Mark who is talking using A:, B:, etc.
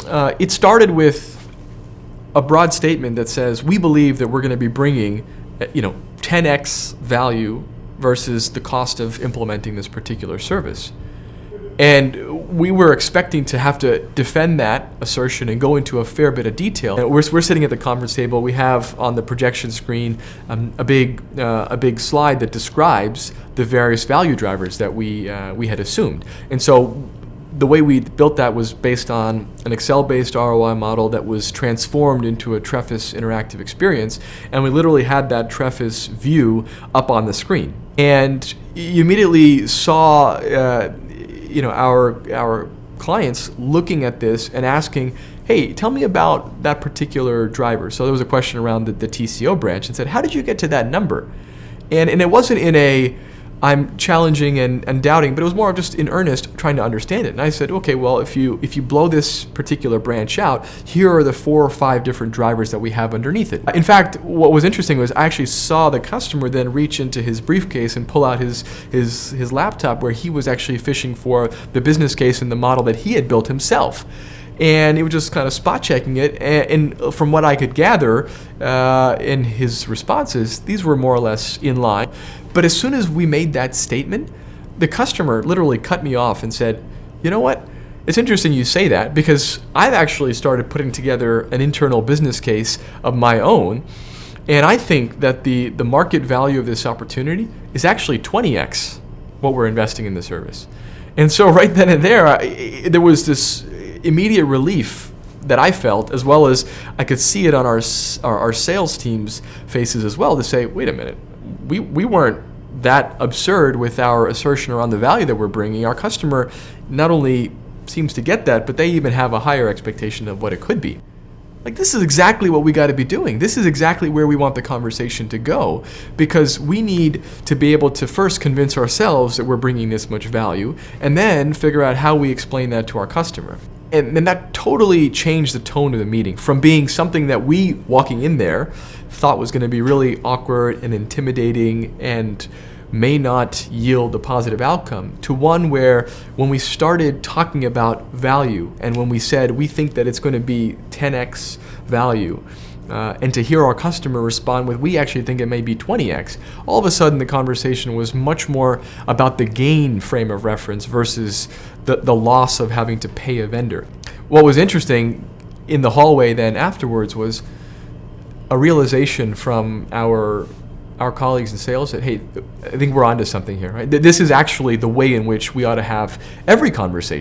A: It started with a broad statement that says we believe that we're going to be bringing 10x value versus the cost of implementing this particular service. And we were expecting to have to defend that assertion and go into a fair bit of detail. We're sitting at the conference table. We have on the projection screen a big slide that describes the various value drivers that we had assumed. And so the way we built that was based on an Excel-based ROI model that was transformed into a Trefis interactive experience, and we literally had that Trefis view up on the screen. And you immediately saw our clients looking at this and asking, hey, tell me about that particular driver. So there was a question around the TCO branch and said, how did you get to that number? And it wasn't in a I'm challenging and doubting, but it was more just in earnest trying to understand it. And I said, okay, well, if you blow this particular branch out, here are the 4 or 5 different drivers that we have underneath it. In fact, what was interesting was I actually saw the customer then reach into his briefcase and pull out his laptop where he was actually fishing for the business case and the model that he had built himself. And he was just kind of spot checking it, and from what I could gather in his responses, these were more or less in line. But as soon as we made that statement, the customer literally cut me off and said, you know what? It's interesting you say that, because I've actually started putting together an internal business case of my own, and I think that the market value of this opportunity is actually 20x what we're investing in the service. And so right then and there, there was this immediate relief that I felt, as well as I could see it on our sales team's faces as well, to say, wait a minute, we weren't that absurd with our assertion around the value that we're bringing. Our customer not only seems to get that, but they even have a higher expectation of what it could be. Like, this is exactly what we got to be doing. This is exactly where we want the conversation to go, because we need to be able to first convince ourselves that we're bringing this much value, and then figure out how we explain that to our customer. And that totally changed the tone of the meeting, from being something that we, walking in there, thought was going to be really awkward and intimidating and may not yield a positive outcome, to one where when we started talking about value and when we said we think that it's going to be 10x value, and to hear our customer respond with, we actually think it may be 20x, all of a sudden the conversation was much more about the gain frame of reference versus the loss of having to pay a vendor. What was interesting in the hallway then afterwards was a realization from our colleagues in sales that, hey, I think we're onto something here, right? This is actually the way in which we ought to have every conversation.